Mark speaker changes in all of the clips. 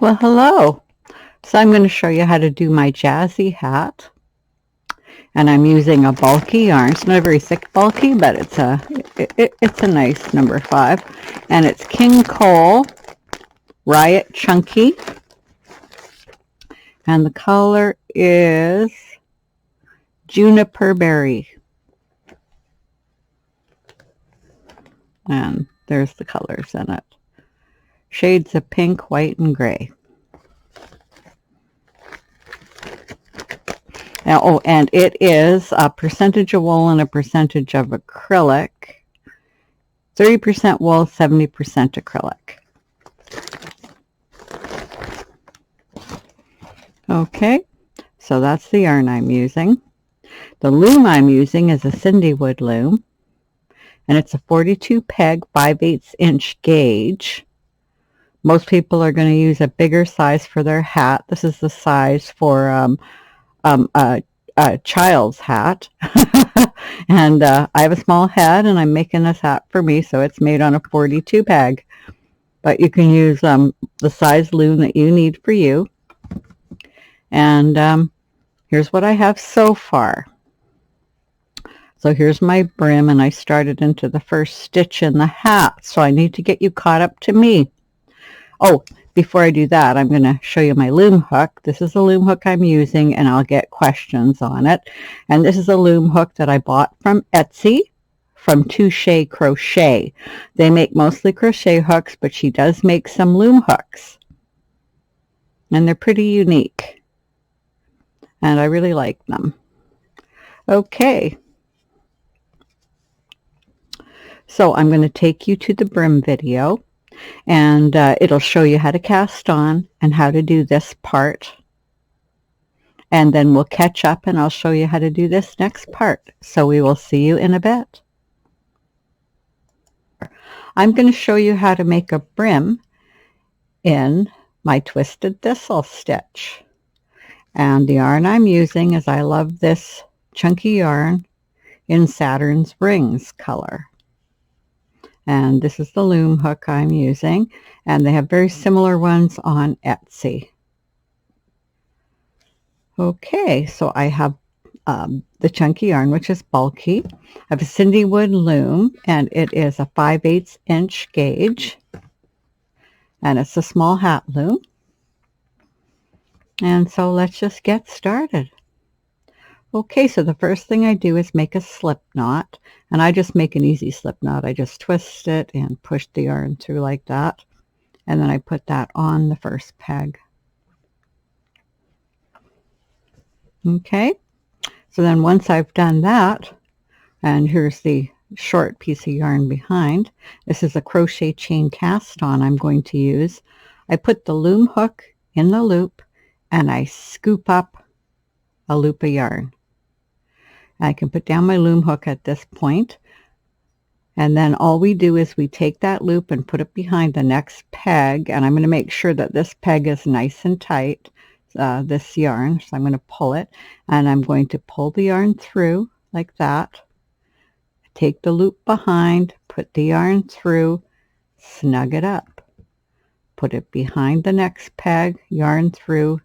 Speaker 1: Well, hello. So I'm going to show you how to do my Jazzy hat. And I'm using a bulky yarn. It's not a very thick bulky, but it's a nice number 5. And it's King Cole Riot Chunky. And the color is Juniper Berry. And there's the colors in it. Shades of pink, white, and gray. Oh, and it is a percentage of wool and a percentage of acrylic. 30% wool, 70% acrylic. Okay, so that's the yarn I'm using. The loom I'm using is a Cindywood loom, and it's a 42 peg 5/8 inch gauge. Most people are going to use a bigger size for their hat. This is the size for a child's hat. And I have a small head, and I'm making this hat for me, so it's made on a 42 peg. But you can use the size loom that you need for you. And here's what I have so far. So here's my brim, and I started into the first stitch in the hat, so I need to get you caught up to me. Oh, before I do that, I'm going to show you my loom hook. This is the loom hook I'm using, and I'll get questions on it. And this is a loom hook that I bought from Etsy from Touche Crochet. They make mostly crochet hooks, but she does make some loom hooks. And they're pretty unique. And I really like them. Okay. So I'm going to take you to the brim video. And it'll show you how to cast on and how to do this part. And then we'll catch up and I'll show you how to do this next part. So we will see you in a bit. I'm going to show you how to make a brim in my twisted thistle stitch. And the yarn I'm using is, I love this chunky yarn in Saturn's Rings color. And this is the loom hook I'm using, and they have very similar ones on Etsy. Okay, so I have the chunky yarn, which is bulky. I have a Cindywood loom, and it is a 5/8 inch gauge, and it's a small hat loom. And so let's just get started. Okay, so the first thing I do is make a slip knot, and I just make an easy slip knot. I just twist it and push the yarn through like that, and then I put that on the first peg. Okay, so then once I've done that, and here's the short piece of yarn behind, this is a crochet chain cast on I'm going to use. I put the loom hook in the loop, and I scoop up a loop of yarn. I can put down my loom hook at this point, and then all we do is we take that loop and put it behind the next peg, and I'm going to make sure that this peg is nice and tight, this yarn, so I'm going to pull it, and I'm going to pull the yarn through like that, take the loop behind, put the yarn through, snug it up, put it behind the next peg, yarn through,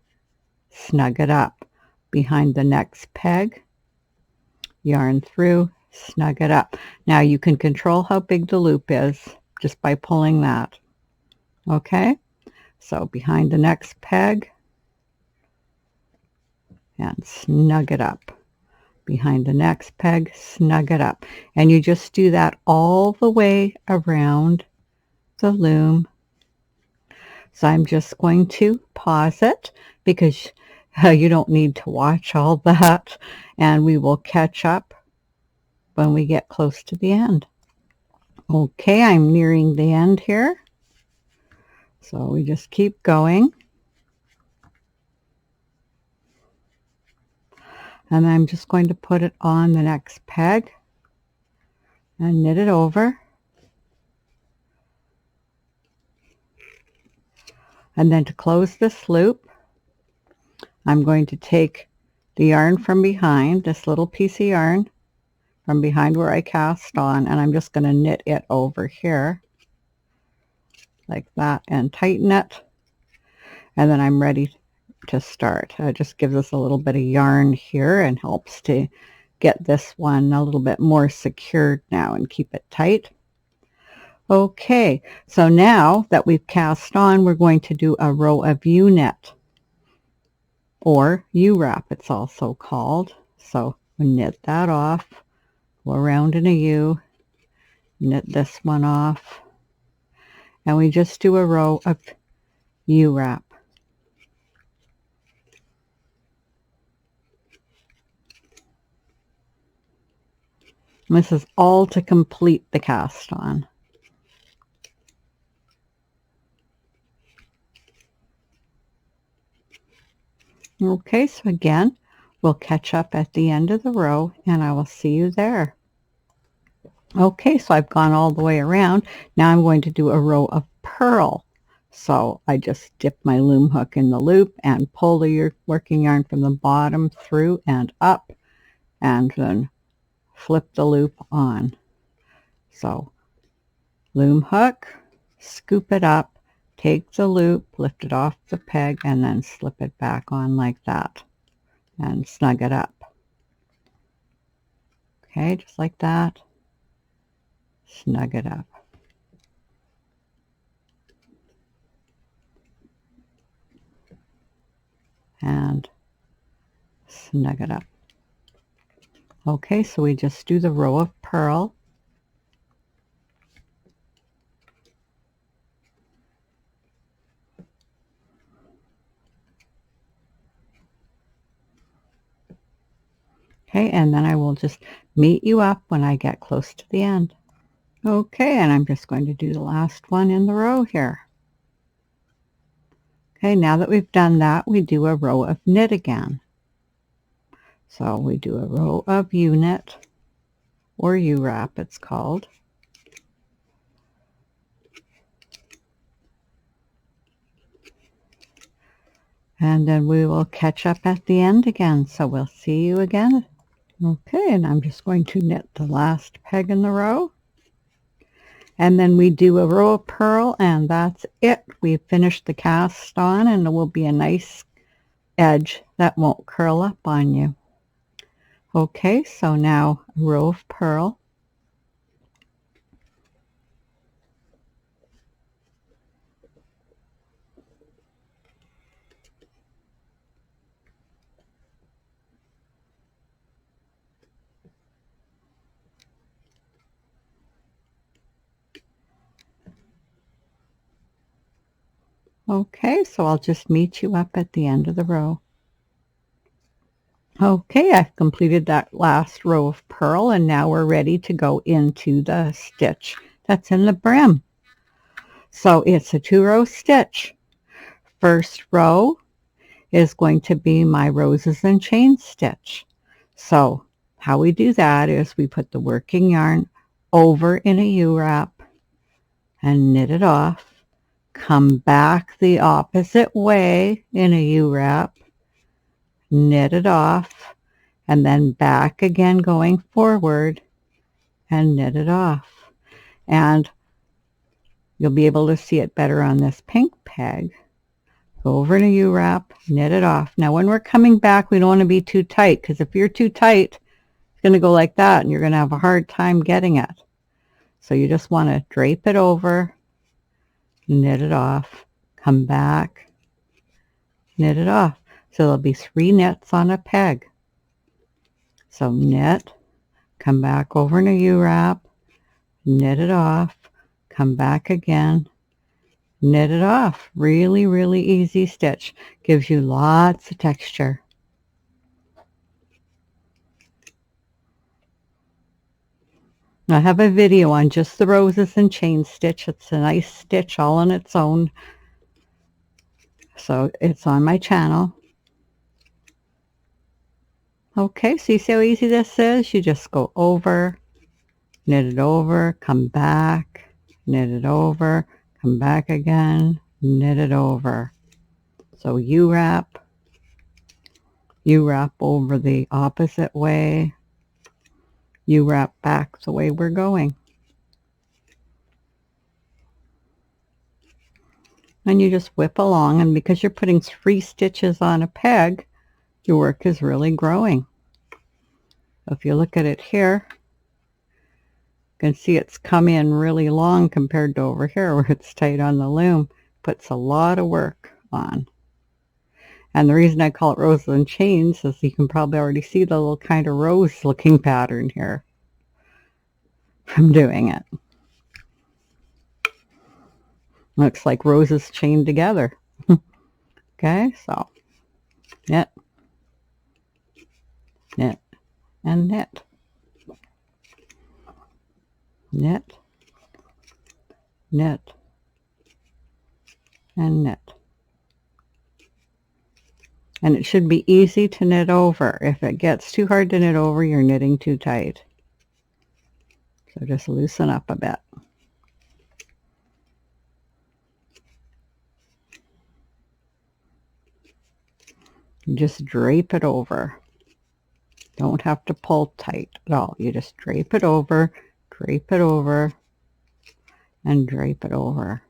Speaker 1: snug it up, behind the next peg, yarn through, snug it up. Now you can control how big the loop is just by pulling that. Okay, so behind the next peg and snug it up. Behind the next peg, snug it up. And you just do that all the way around the loom. So I'm just going to pause it because you don't need to watch all that, and we will catch up when we get close to the end. Okay, I'm nearing the end here. So we just keep going. And I'm just going to put it on the next peg and knit it over. And then to close this loop, I'm going to take the yarn from behind, this little piece of yarn from behind where I cast on, and I'm just going to knit it over here like that and tighten it. and then I'm ready to start. It just gives us a little bit of yarn here and helps to get this one a little bit more secured now and keep it tight. Okay, so now that we've cast on, we're going to do a row of U-knit, or U-wrap it's also called. So we knit that off, go around in a U, knit this one off, and we just do a row of U-wrap. This is all to complete the cast on. Okay, so again, we'll catch up at the end of the row and I will see you there. Okay, so I've gone all the way around. Now I'm going to do a row of purl. So I just dip my loom hook in the loop and pull the working yarn from the bottom through and up, and then flip the loop on. So loom hook, scoop it up, take the loop, lift it off the peg, and then slip it back on like that and snug it up. Okay, just like that. Snug it up. And snug it up. Okay, so we just do the row of purl. Okay, and then I will just meet you up when I get close to the end. Okay, and I'm just going to do the last one in the row here. Okay, now that we've done that, we do a row of knit again. So we do a row of U-knit, or U-wrap it's called. And then we will catch up at the end again. So we'll see you again. Okay, and I'm just going to knit the last peg in the row. And then we do a row of purl, and that's it. We've finished the cast on, and it will be a nice edge that won't curl up on you. Okay, so now a row of purl. Okay, so I'll just meet you up at the end of the row. Okay, I've completed that last row of purl, and now we're ready to go into the stitch that's in the brim. So it's a 2-row stitch. First row is going to be my roses and chain stitch. So how we do that is we put the working yarn over in a U-wrap and knit it off. Come back the opposite way in a U-wrap, knit it off, and then back again going forward and knit it off. And you'll be able to see it better on this pink peg. Go over in a U-wrap, knit it off. Now when we're coming back, we don't want to be too tight, because if you're too tight, it's going to go like that and you're going to have a hard time getting it. So you just want to drape it over, knit it off, come back, knit it off. So there'll be 3 knits on a peg. So knit, come back over in a U-wrap, knit it off, come back again, knit it off. Really, really easy stitch. Gives you lots of texture. I have a video on just the roses and chain stitch. It's a nice stitch all on its own. So it's on my channel. Okay, so you see how easy this is? You just go over, knit it over, come back, knit it over, come back again, knit it over. So U-wrap over the opposite way, U-wrap back the way we're going. And you just whip along, and because you're putting 3 stitches on a peg, your work is really growing. If you look at it here, you can see it's come in really long compared to over here where it's tight on the loom. Puts a lot of work on. And the reason I call it roses and chains is you can probably already see the little kind of rose looking pattern here from doing it. Looks like roses chained together. Okay, so knit, knit, and knit. Knit, knit, and knit. And it should be easy to knit over. If it gets too hard to knit over, you're knitting too tight. So just loosen up a bit. Just drape it over. Don't have to pull tight at all. You just drape it over, and drape it over.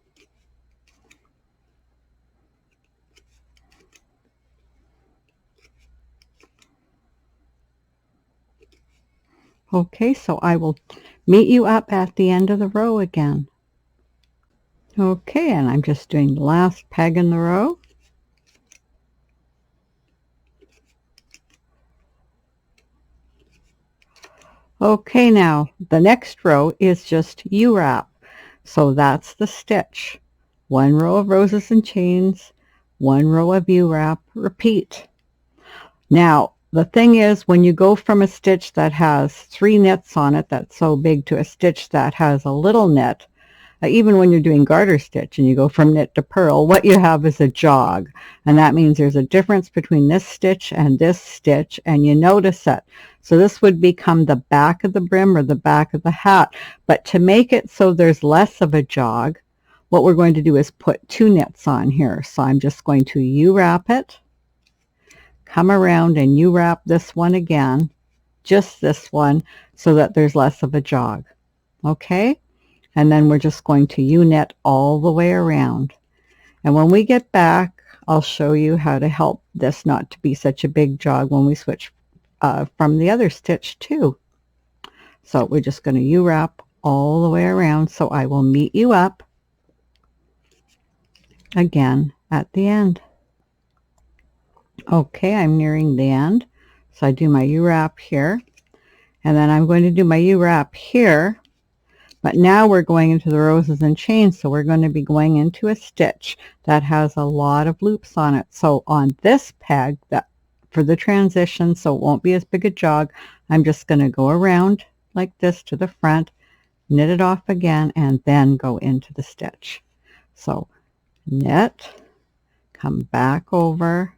Speaker 1: Okay, so I will meet you up at the end of the row again. Okay, and I'm just doing the last peg in the row. Okay, now the next row is just U-wrap. So that's the stitch. 1 row of roses and chains, 1 row of U-wrap, repeat. Now, the thing is, when you go from a stitch that has 3 knits on it, that's so big, to a stitch that has a little knit, even when you're doing garter stitch and you go from knit to purl, what you have is a jog. And that means there's a difference between this stitch, and you notice it. So this would become the back of the brim or the back of the hat. But to make it so there's less of a jog, what we're going to do is put 2 knits on here. So I'm just going to U-wrap it, come around and U-wrap this one again, just this one, so that there's less of a jog. Okay? And then we're just going to U-knit all the way around. And when we get back, I'll show you how to help this not to be such a big jog when we switch from the other stitch too. So we're just going to U-wrap all the way around. So I will meet you up again at the end. Okay, I'm nearing the end. So I do my U-wrap here, and then I'm going to do my U-wrap here. But now we're going into the roses and chains, so we're going to be going into a stitch that has a lot of loops on it. So on this peg, that for the transition, so it won't be as big a jog, I'm just going to go around like this to the front, knit it off again, and then go into the stitch. So knit, come back over,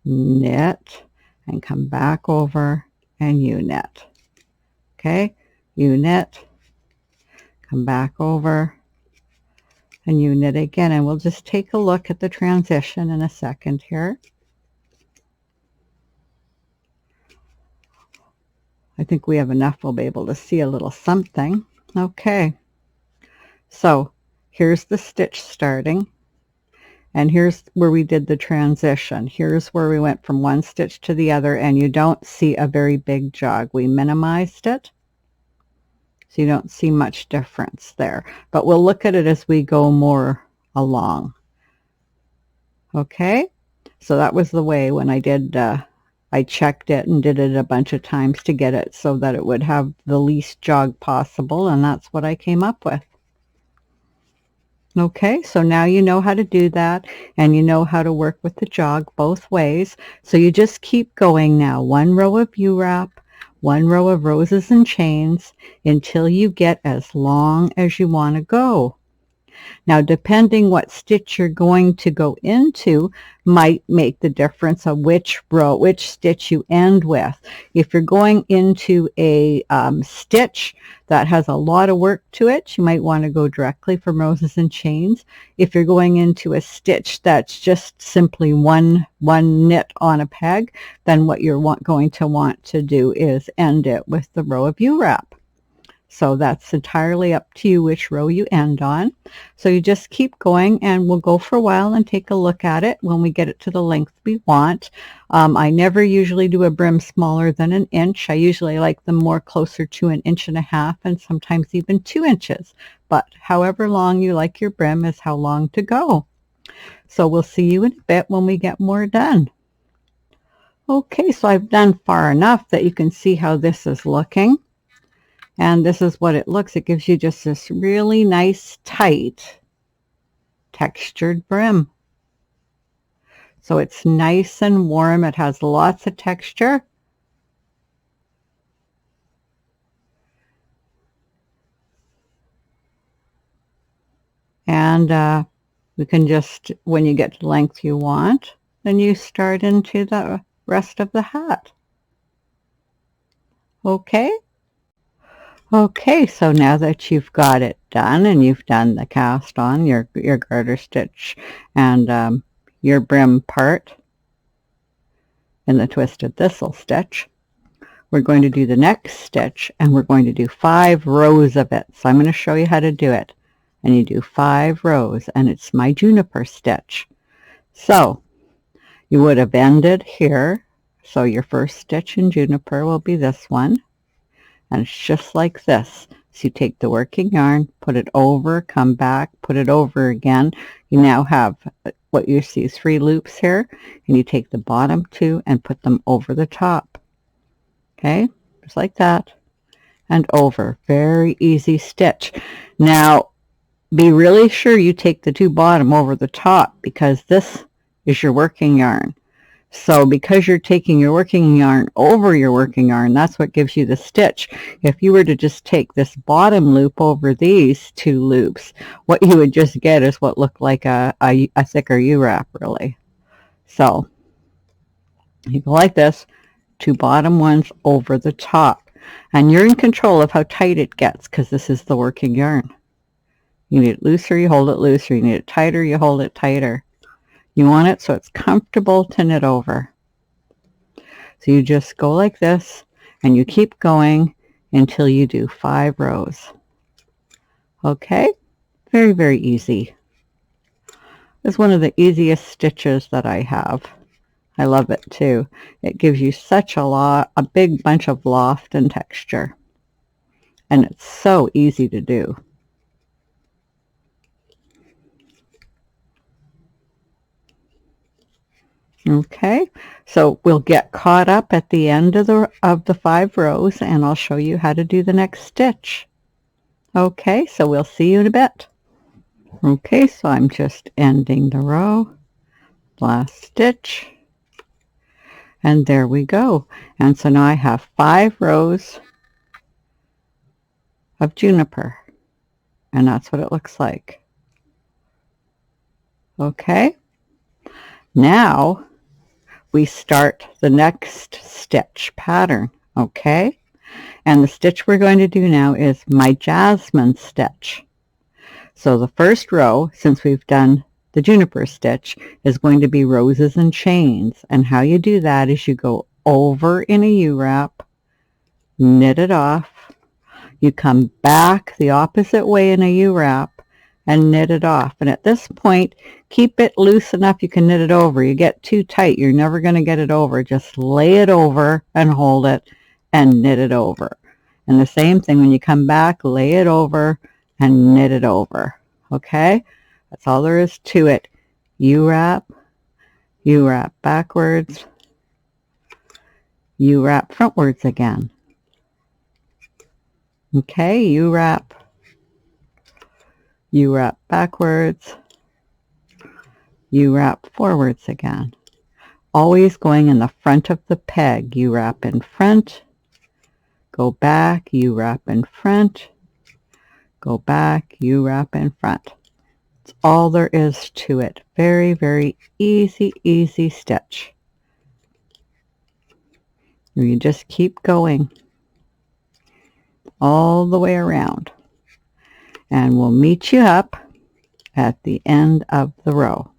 Speaker 1: knit, and come back over, and U-knit. Okay, U-knit, come back over, and U-knit again, and we'll just take a look at the transition in a second here. I think we have enough, we'll be able to see a little something. Okay, so here's the stitch starting, and here's where we did the transition. Here's where we went from one stitch to the other, and you don't see a very big jog. We minimized it, so you don't see much difference there. But we'll look at it as we go more along. Okay, so that was the way when I did, I checked it and did it a bunch of times to get it so that it would have the least jog possible, and that's what I came up with. Okay, so now you know how to do that, and you know how to work with the jog both ways. So you just keep going now. 1 row of U-wrap, 1 row of roses and chains until you get as long as you want to go. Now, depending what stitch you're going to go into might make the difference of which row, which stitch you end with. If you're going into a stitch that has a lot of work to it, you might want to go directly from roses and chains. If you're going into a stitch that's just simply one knit on a peg, then what you're going to want to do is end it with the row of U-wrap. So that's entirely up to you which row you end on. So you just keep going, and we'll go for a while and take a look at it when we get it to the length we want. I never usually do a brim smaller than an inch. I usually like them more closer to 1.5 inches and sometimes even 2 inches. But however long you like your brim is how long to go. So we'll see you in a bit when we get more done. Okay, so I've done far enough that you can see how this is looking. And this is what it looks. It gives you just this really nice, tight, textured brim. So it's nice and warm. It has lots of texture. And we can just, when you get to the length you want, then you start into the rest of the hat. Okay? Okay, so now that you've got it done and you've done the cast on, your garter stitch and your brim part in the twisted thistle stitch, we're going to do the next stitch, and we're going to do 5 rows of it. So I'm going to show you how to do it. And you do 5 rows, and it's my juniper stitch. So you would have ended here. So your first stitch in juniper will be this one. And it's just like this. So you take the working yarn, put it over, come back, put it over again. You now have what you see, 3 loops here. And you take the bottom 2 and put them over the top. Okay, just like that. And over. Very easy stitch. Now, be really sure you take the 2 bottom over the top, because this is your working yarn. So because you're taking your working yarn over your working yarn, that's what gives you the stitch. If you were to just take this bottom loop over these 2 loops, what you would just get is what looked like a thicker U-wrap, really. So you go like this, 2 bottom ones over the top. And you're in control of how tight it gets, because this is the working yarn. You need it looser, you hold it looser. You need it tighter, you hold it tighter. You want it so it's comfortable to knit over. So you just go like this, and you keep going until you do 5 rows. Okay? Very, very easy. It's one of the easiest stitches that I have. I love it too. It gives you such a big bunch of loft and texture. And it's so easy to do. Okay, so we'll get caught up at the end of the 5 rows, and I'll show you how to do the next stitch. Okay, so we'll see you in a bit. Okay, so I'm just ending the row, last stitch, and there we go. And so now I have 5 rows of juniper, and that's what it looks like. Okay, now we start the next stitch pattern. Okay, and the stitch we're going to do now is my jasmine stitch. So the first row, since we've done the juniper stitch, is going to be roses and chains. And how you do that is you go over in a U-wrap, knit it off, you come back the opposite way in a U-wrap and knit it off. And at this point, keep it loose enough you can knit it over. You get too tight, you're never going to get it over. Just lay it over and hold it and knit it over. And the same thing, when you come back, lay it over and knit it over. Okay, that's all there is to it. U-wrap backwards, U-wrap frontwards again. Okay, U-wrap backwards, U-wrap forwards again. Always going in the front of the peg. U-wrap in front, go back, U-wrap in front, go back, U-wrap in front. That's all there is to it. Very, very easy stitch. You just keep going all the way around, and we'll meet you up at the end of the row.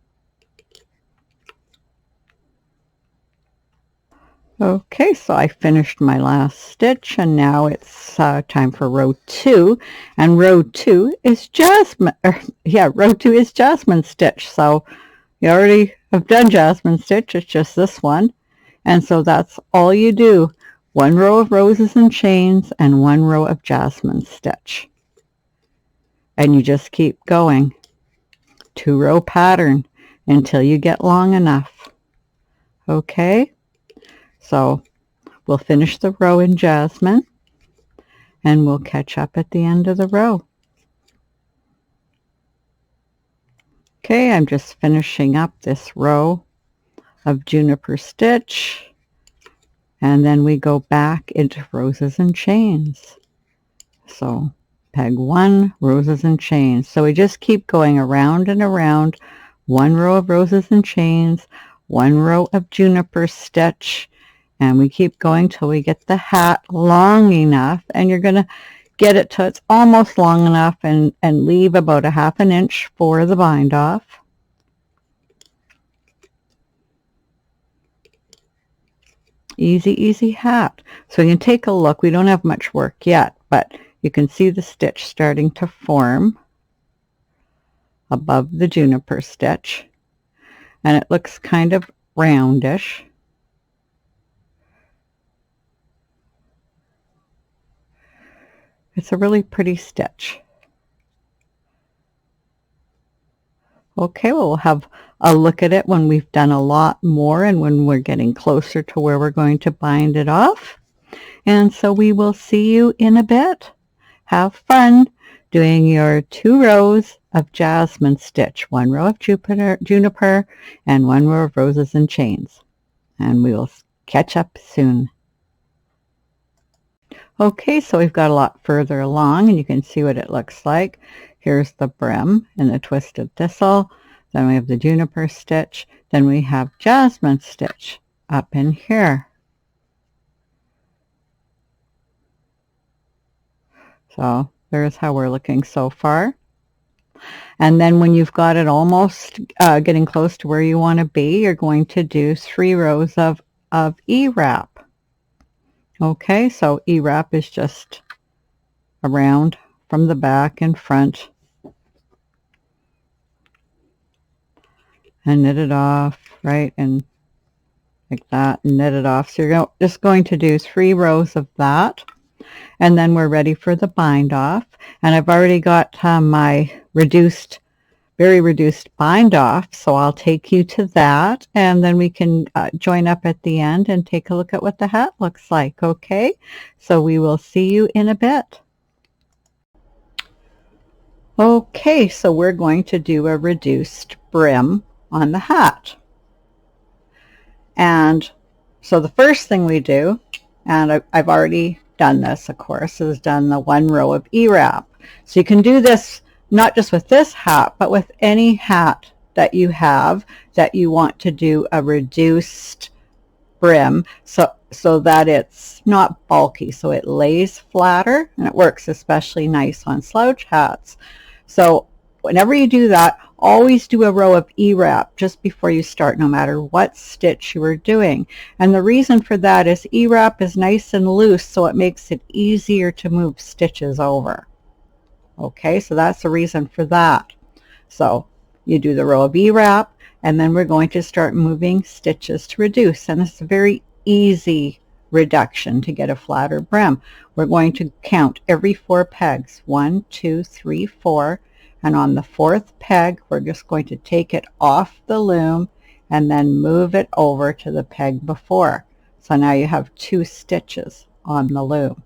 Speaker 1: Okay, so I finished my last stitch, and now it's time for row 2, and row 2 is jasmine, row 2 is jasmine stitch. So you already have done jasmine stitch, it's just this one, and so that's all you do. One row of roses and chains and one row of jasmine stitch, and you just keep going, 2-row pattern until you get long enough. Okay, so we'll finish the row in jasmine and we'll catch up at the end of the row. Okay, I'm just finishing up this row of juniper stitch, and then we go back into roses and chains. So peg 1, roses and chains. So we just keep going around and around, 1 row of roses and chains, 1 row of juniper stitch, and we keep going till we get the hat long enough, and you're going to get it till it's almost long enough, and leave about a 1/2 inch for the bind off. Easy, easy hat. So you can take a look. We don't have much work yet, but you can see the stitch starting to form above the juniper stitch, and it looks kind of roundish. It's a really pretty stitch. Okay, well, we'll have a look at it when we've done a lot more and when we're getting closer to where we're going to bind it off. And so we will see you in a bit. Have fun doing your 2 rows of jasmine stitch, 1 row of juniper and 1 row of roses and chains. And we will catch up soon. Okay, so we've got a lot further along, and you can see what it looks like. Here's the brim and the twisted thistle. Then we have the juniper stitch. Then we have jasmine stitch up in here. So there's how we're looking so far. And then when you've got it almost getting close to where you want to be, you're going to do 3 rows of E-wrap. Okay, so E-wrap is just around from the back and front, and knit it off, right, and like that, and knit it off. So you're just going to do 3 rows of that, and then we're ready for the bind off. And I've already got my very reduced bind off, so I'll take you to that, and then we can join up at the end and take a look at what the hat looks like. Okay, so we will see you in a bit. Okay, so we're going to do a reduced brim on the hat. And so the first thing we do, and I've already done this, of course, is done the 1 row of E-wrap. So you can do this not just with this hat, but with any hat that you have that you want to do a reduced brim, so that it's not bulky, so it lays flatter, and it works especially nice on slouch hats. So whenever you do that, always do a row of E-wrap just before you start, no matter what stitch you are doing. And the reason for that is E-wrap is nice and loose, so it makes it easier to move stitches over. Okay, so that's the reason for that. So you do the row of E-wrap, and then we're going to start moving stitches to reduce. And this is a very easy reduction to get a flatter brim. We're going to count every 4 pegs, 1, 2, 3, 4, and on the 4th peg, we're just going to take it off the loom and then move it over to the peg before. So now you have 2 stitches on the loom,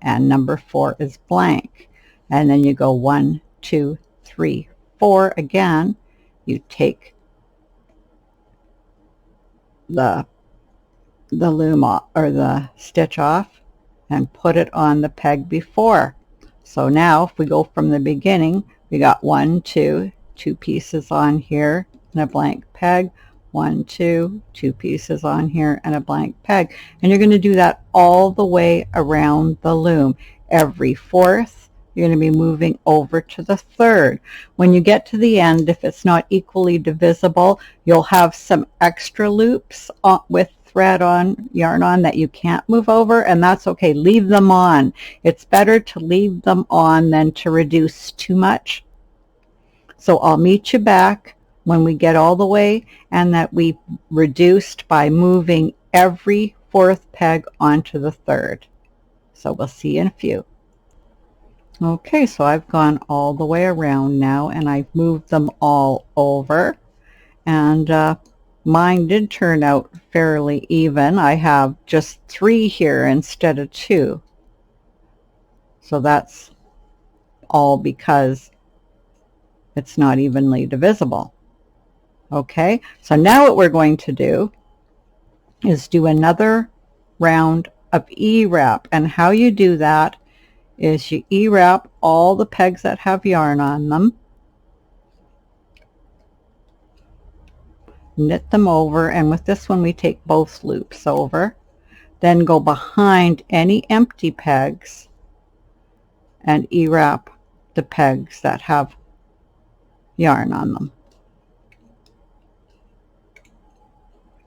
Speaker 1: and number 4 is blank. And then you go 1, 2, 3, 4 again. You take the loom off, or the stitch off, and put it on the peg before. So now if we go from the beginning, we got 1, 2 pieces on here and a blank peg, 1, 2 pieces on here and a blank peg. And you're going to do that all the way around the loom. Every 4th, you're going to be moving over to the 3rd. When you get to the end, if it's not equally divisible, you'll have some extra loops with yarn on that you can't move over, and that's okay. Leave them on. It's better to leave them on than to reduce too much. So I'll meet you back when we get all the way and that we reduced by moving every fourth peg onto the third. So we'll see you in a few. Okay, so I've gone all the way around now and I've moved them all over, and mine did turn out fairly even. I have just 3 here instead of 2. So that's all because it's not evenly divisible. Okay, so now what we're going to do is do another round of E-wrap, and how you do that is you E-wrap all the pegs that have yarn on them, knit them over, and with this one we take both loops over, then go behind any empty pegs and E-wrap the pegs that have yarn on them,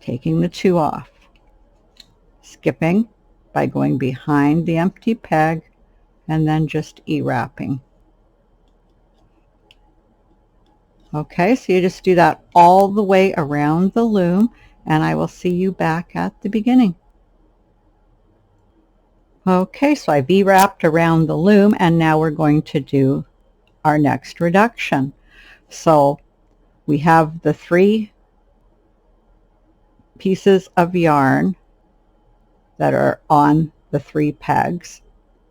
Speaker 1: taking the 2 off, skipping by going behind the empty peg and then just E-wrapping. Okay, so you just do that all the way around the loom, and I will see you back at the beginning. Okay, so I've E-wrapped around the loom, and now we're going to do our next reduction. So we have the 3 pieces of yarn that are on the 3 pegs,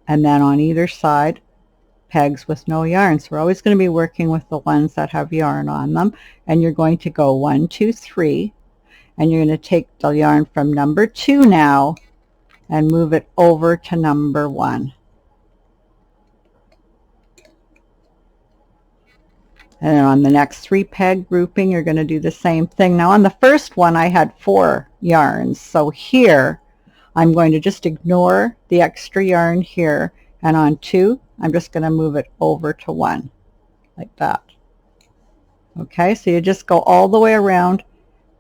Speaker 1: and then on either side pegs with no yarn. So we're always going to be working with the ones that have yarn on them, and you're going to go 1, 2, 3, and you're going to take the yarn from number 2 now and move it over to number 1. And then on the next 3 peg grouping, you're going to do the same thing. Now on the first one, I had 4 yarns. So here, I'm going to just ignore the extra yarn here. And on 2, I'm just going to move it over to 1, like that. Okay, so you just go all the way around,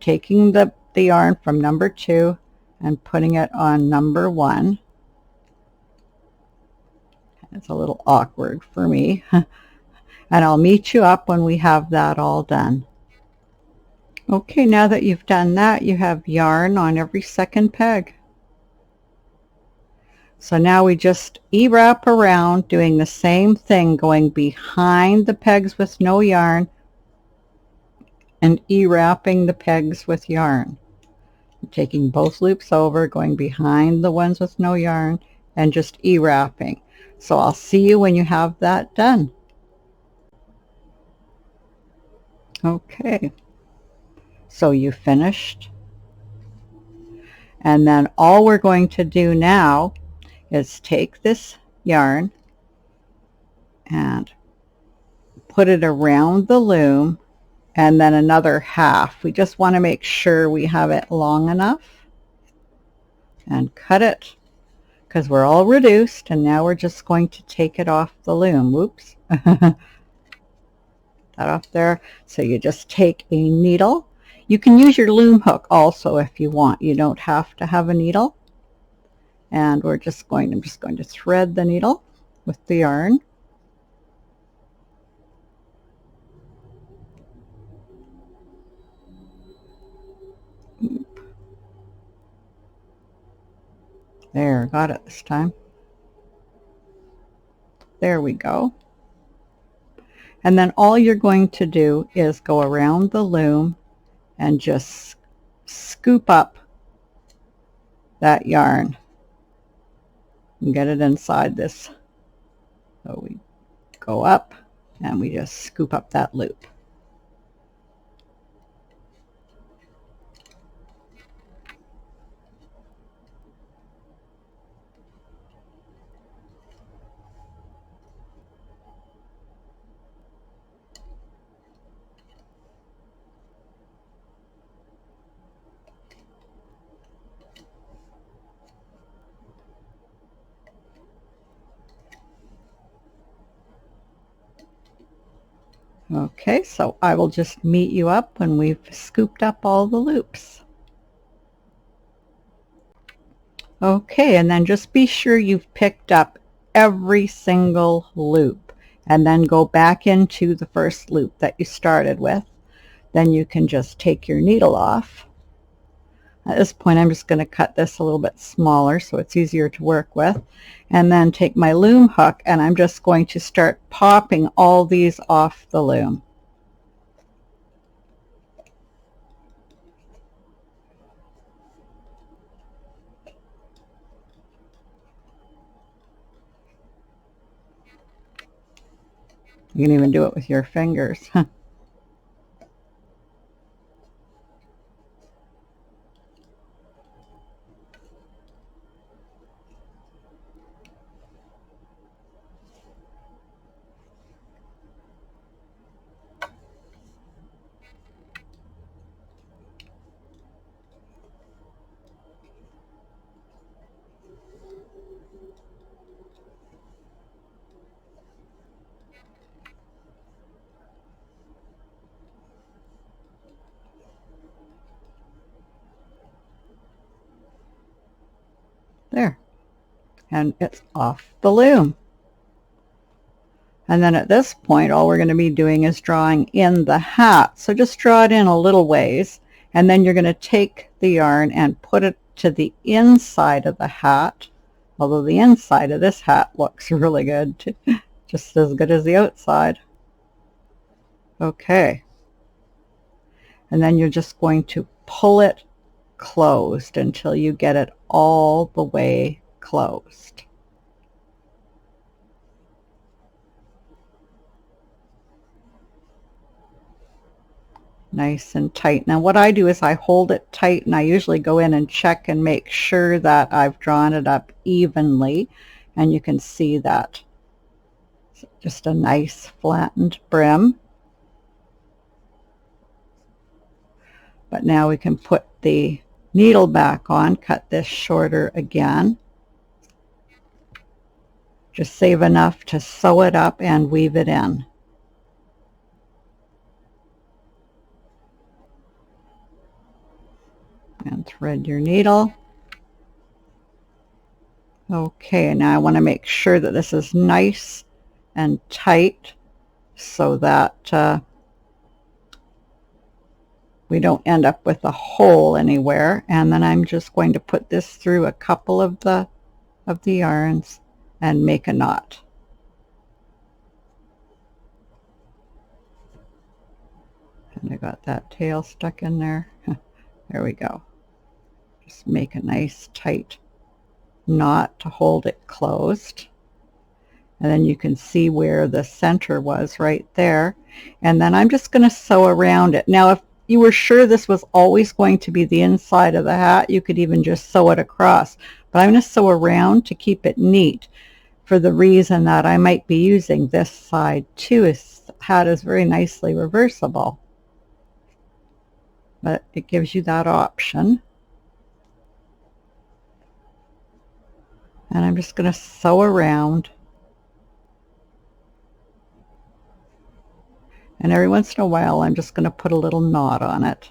Speaker 1: taking the yarn from number 2 and putting it on number 1. It's a little awkward for me. And I'll meet you up when we have that all done. Okay, now that you've done that, you have yarn on every second peg. So now we just E-wrap around, doing the same thing, going behind the pegs with no yarn and E-wrapping the pegs with yarn. Taking both loops over, going behind the ones with no yarn, and just E-wrapping. So I'll see you when you have that done. Okay, so you finished, and then all we're going to do now is take this yarn and put it around the loom, and then another half. We just want to make sure we have it long enough, and cut it, because we're all reduced, and now we're just going to take it off the loom. Whoops. That off there. So you just take a needle. You can use your loom hook also if you want. You don't have to have a needle. And I'm just going to thread the needle with the yarn. There, got it this time. There we go. And then all you're going to do is go around the loom and just scoop up that yarn and get it inside this. So we go up and we just scoop up that loop. Okay, so I will just meet you up when we've scooped up all the loops. Okay, and then just be sure you've picked up every single loop, and then go back into the first loop that you started with. Then you can just take your needle off. At this point, I'm just going to cut this a little bit smaller so it's easier to work with, and then take my loom hook, and I'm just going to start popping all these off the loom. You can even do it with your fingers. There, and it's off the loom. And then at this point, all we're going to be doing is drawing in the hat. So just draw it in a little ways, and then you're going to take the yarn and put it to the inside of the hat, although the inside of this hat looks really good too, just as good as the outside. Okay. And then you're just going to pull it closed until you get it all the way closed. Nice and tight. Now what I do is I hold it tight, and I usually go in and check and make sure that I've drawn it up evenly, and you can see that. So just a nice flattened brim. But now we can put the needle back on, cut this shorter again. Just save enough to sew it up and weave it in. And thread your needle. Okay, now I want to make sure that this is nice and tight so that we don't end up with a hole anywhere. And then I'm just going to put this through a couple of the yarns and make a knot. And I got that tail stuck in there. There we go. Just make a nice tight knot to hold it closed. And then you can see where the center was right there. And then I'm just going to sew around it. Now, if you were sure this was always going to be the inside of the hat, you could even just sew it across. But I'm going to sew around to keep it neat, for the reason that I might be using this side too. This hat is very nicely reversible, but it gives you that option. And I'm just going to sew around. And every once in a while, I'm just going to put a little knot on it.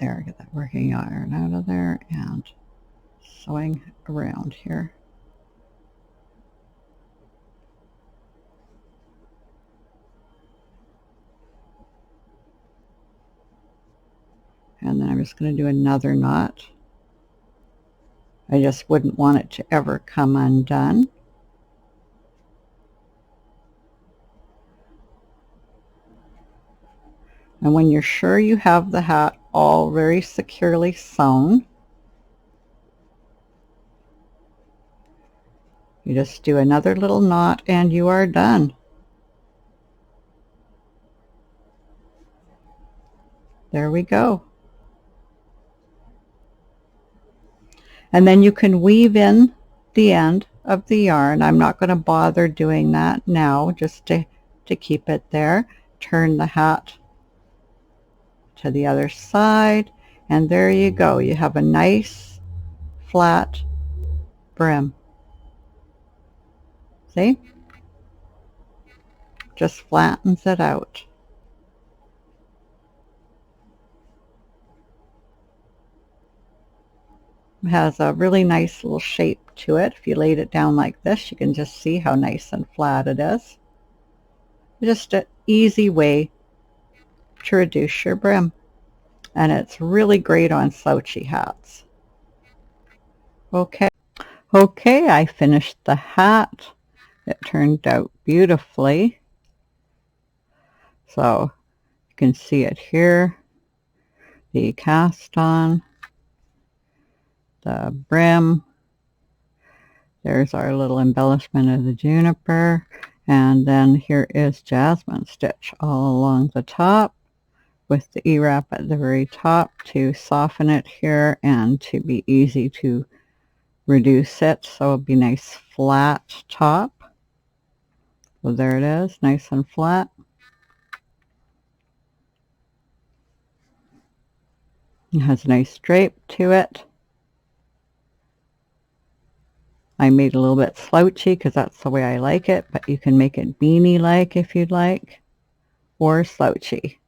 Speaker 1: There, get that working yarn out of there and sewing around here. And then I'm just going to do another knot. I just wouldn't want it to ever come undone. And when you're sure you have the hat all very securely sewn, you just do another little knot and you are done. There we go. And then you can weave in the end of the yarn. I'm not going to bother doing that now, just to keep it there. Turn the hat to the other side, and there you go. You have a nice flat brim. See? just flattens it out. It has a really nice little shape to it. If you laid it down like this, you can just see how nice and flat it is. Just an easy way to reduce your brim. And it's really great on slouchy hats. Okay, I finished the hat. It turned out beautifully. So you can see it here, the cast on, the brim. There's our little embellishment of the juniper. And then here is jasmine stitch all along the top with the E-wrap at the very top to soften it here and to be easy to reduce it. So it'll be nice flat top. So there it is, nice and flat. It has a nice drape to it. I made a little bit slouchy because that's the way I like it, but you can make it beanie-like if you'd like, or slouchy.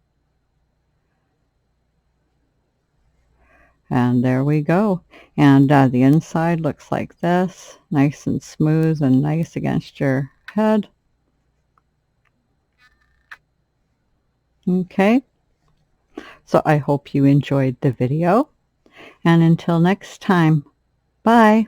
Speaker 1: And there we go. And the inside looks like this, nice and smooth and nice against your head. Okay, so I hope you enjoyed the video, and until next time, bye.